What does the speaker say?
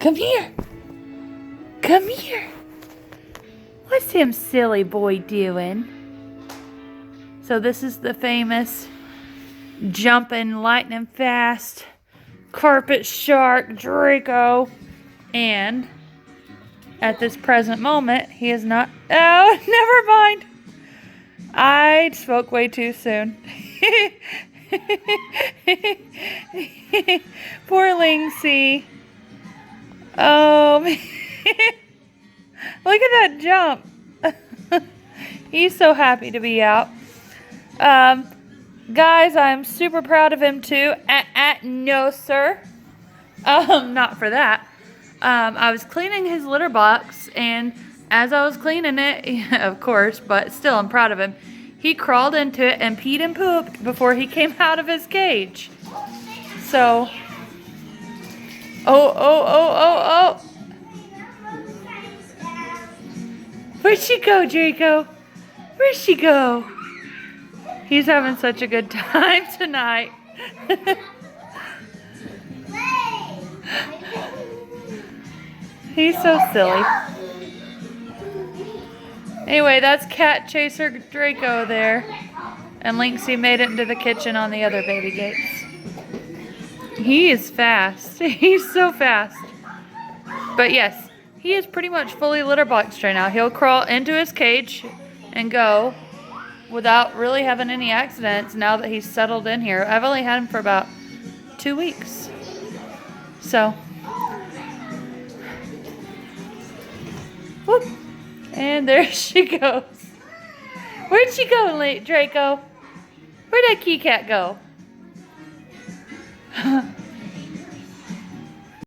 Come here. Come here. What's him silly boy doing? So this is the famous jumping lightning fast carpet shark Draco. And at this present moment, he is not... Oh, never mind. I spoke way too soon. Poor Lynxy. Oh, man. Look at that jump. He's so happy to be out. Guys, I'm super proud of him too. No, sir. Not for that. I was cleaning his litter box, and as I was cleaning it, of course, but still I'm proud of him, he crawled into it and peed and pooped before he came out of his cage. So, oh. Where'd she go, Draco? Where'd she go? He's having such a good time tonight. He's so silly. Anyway, that's Cat Chaser Draco there. And Lynxy made it into the kitchen on the other baby gates. He is fast. He's so fast. But yes, he is pretty much fully litter boxed right now. He'll crawl into his cage and go without really having any accidents now that he's settled in here. I've only had him for about 2 weeks. So, whoop. And there she goes. Where'd she go, Draco? Where'd that kitty cat go?